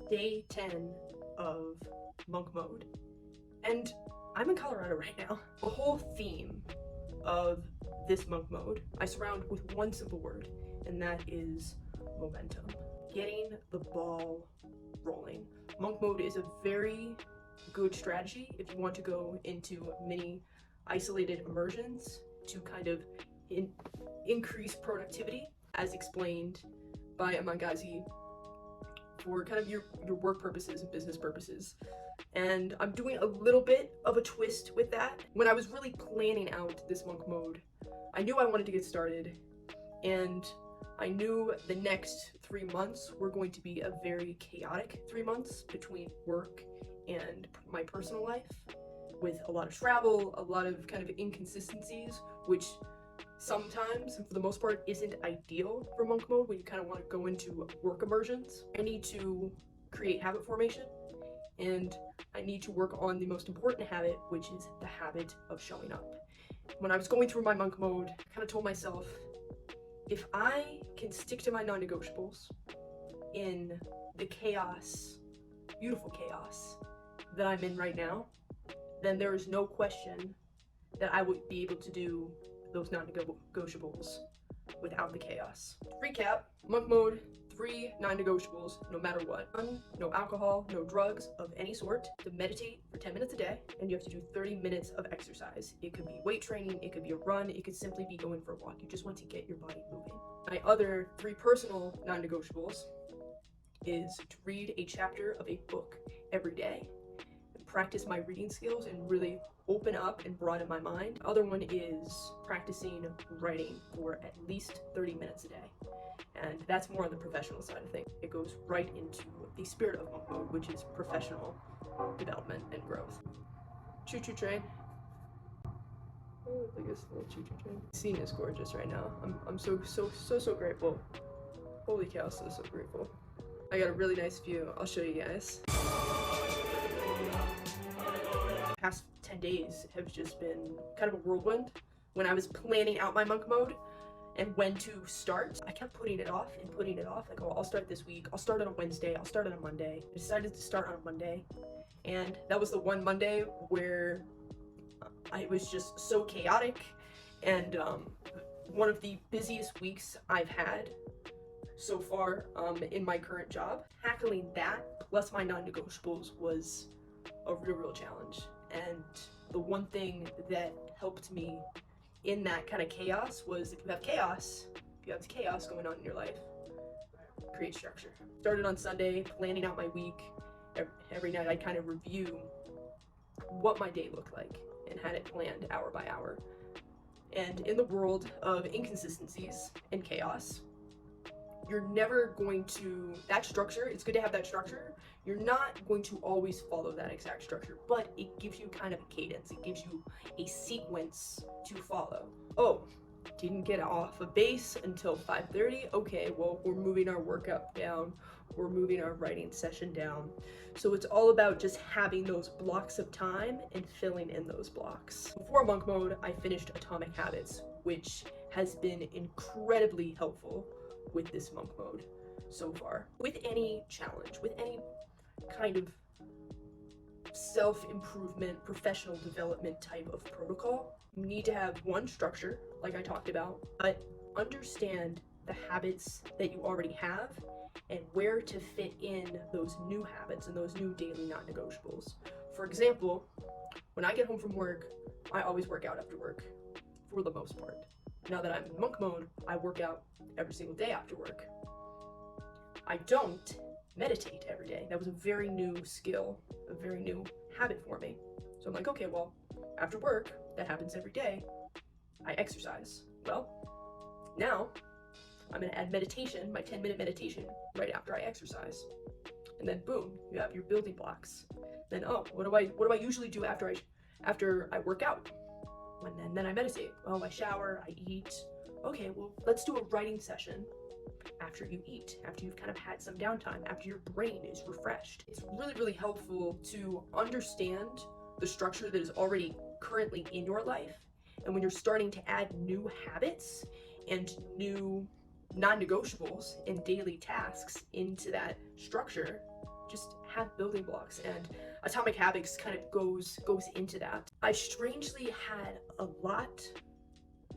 Day 10 of monk mode. And I'm in Colorado right now. The whole theme of this monk mode I surround with one simple word, and that is momentum. Getting the ball rolling. Monk mode is a very good strategy if you want to go into mini isolated immersions to kind of increase productivity, as explained by Amangazi, for kind of your work purposes and business purposes. And I'm doing a little bit of a twist with that. When I was really planning out this monk mode, I knew I wanted to get started, and I knew the next 3 months were going to be a very chaotic 3 months between work and my personal life, with a lot of travel, a lot of kind of inconsistencies, which sometimes, and for the most part, isn't ideal for monk mode when you kind of want to go into work immersions. I need to create habit formation, and I need to work on the most important habit, which is the habit of showing up. When I was going through my monk mode, I kind of told myself, if I can stick to my non-negotiables in the chaos, beautiful chaos that I'm in right now, then there is no question that I would be able to do those non-negotiables without the chaos. Recap, monk mode, 3 non-negotiables, no matter what. 1, no alcohol, no drugs of any sort, to meditate for 10 minutes a day, and you have to do 30 minutes of exercise. It could be weight training, it could be a run, it could simply be going for a walk. You just want to get your body moving. My other 3 personal non-negotiables is to read a chapter of a book every day, practice my reading skills and really open up and broaden my mind. The other one is practicing writing for at least 30 minutes a day. And that's more on the professional side of things. It goes right into the spirit of monk mode, which is professional development and growth. Choo-choo train. Oh, look at this little choo-choo train. The scene is gorgeous right now. I'm so grateful. Holy cow, so grateful. I got a really nice view. I'll show you guys. Past 10 days have just been kind of a whirlwind. When I was planning out my monk mode and when to start, I kept putting it off and putting it off. Like, oh, I'll start this week, I'll start on a Wednesday, I'll start on a Monday. I decided to start on a Monday, and that was the one Monday where it was just so chaotic, and one of the busiest weeks I've had so far in my current job. Tackling that plus my non-negotiables was a real challenge. And the one thing that helped me in that kind of chaos was, if you have chaos going on in your life, create structure. Started on Sunday, planning out my week. Every night I kind of review what my day looked like and had it planned hour by hour. And in the world of inconsistencies and chaos, you're never going to, that structure, it's good to have that structure. You're not going to always follow that exact structure, but it gives you kind of a cadence. It gives you a sequence to follow. Oh, didn't get off a base until 5:30. Okay, well, we're moving our workout down. We're moving our writing session down. So it's all about just having those blocks of time and filling in those blocks. Before monk mode, I finished Atomic Habits, which has been incredibly helpful with this monk mode so far. With any challenge, with any kind of self-improvement, professional development type of protocol, you need to have one structure, like I talked about, but understand the habits that you already have and where to fit in those new habits and those new daily non-negotiables. For example, when I get home from work, I always work out after work, for the most part. Now that I'm in monk mode, I work out every single day after work. I don't meditate every day. That was a very new skill, a very new habit for me. So I'm like, okay, well, after work, that happens every day, I exercise. Well, now I'm gonna add meditation, my 10-minute meditation, right after I exercise. And then boom, you have your building blocks. Then, oh, what do I usually do after I work out? And then I meditate. Oh, I shower, I eat. Okay, well, let's do a writing session after you eat, after you've kind of had some downtime, after your brain is refreshed. It's really helpful to understand the structure that is already currently in your life. And when you're starting to add new habits and new non-negotiables and daily tasks into that structure, just have building blocks, and Atomic Habits kind of goes into that. I strangely had a lot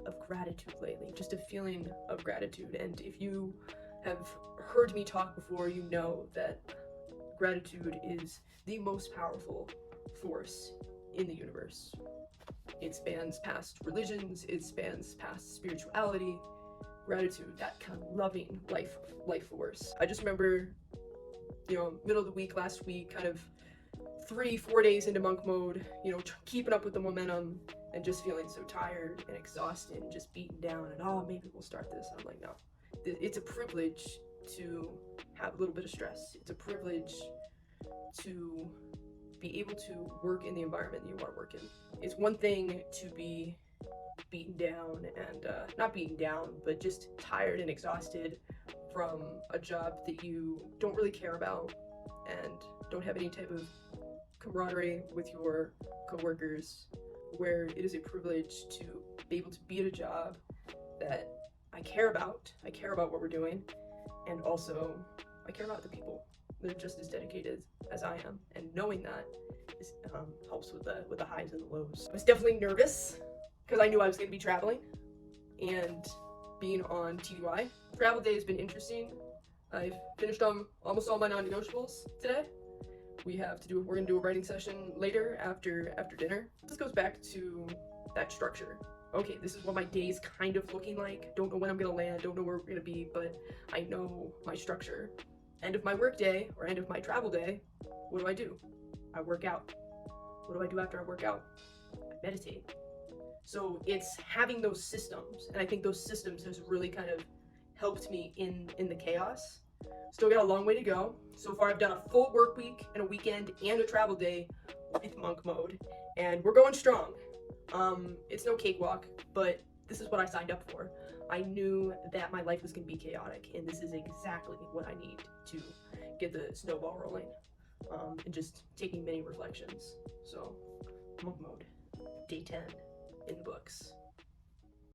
of gratitude lately, just a feeling of gratitude. And if you have heard me talk before, you know that gratitude is the most powerful force in the universe. It spans past religions, it spans past spirituality. Gratitude, that kind of loving life force. I just remember, middle of the week last week, kind of 3-4 days into monk mode, keeping up with the momentum and just feeling so tired and exhausted and just beaten down, and maybe we'll start this. I'm like, no, it's a privilege to have a little bit of stress. It's a privilege to be able to work in the environment that you want to work in. It's one thing to be beaten down and not beaten down, but just tired and exhausted from a job that you don't really care about and don't have any type of camaraderie with your coworkers, where it is a privilege to be able to be at a job that I care about. I care about what we're doing, and also I care about the people. They're just as dedicated as I am, and knowing that helps with the highs and the lows. I was definitely nervous because I knew I was going to be traveling and being on TDY. Travel day has been interesting. I've finished almost all my non-negotiables today. We're gonna do a writing session later after dinner. This goes back to that structure. Okay, this is what my day's kind of looking like. Don't know when I'm gonna land, don't know where we're gonna be, but I know my structure. End of my work day or end of my travel day, what do? I work out. What do I do after I work out? I meditate. So it's having those systems, and I think those systems has really kind of helped me in the chaos. Still got a long way to go. So far I've done a full work week and a weekend and a travel day with monk mode, and we're going strong. It's no cakewalk, but this is what I signed up for. I knew that my life was going to be chaotic, and this is exactly what I need to get the snowball rolling, and just taking many reflections. So, monk mode, day 10 in the books.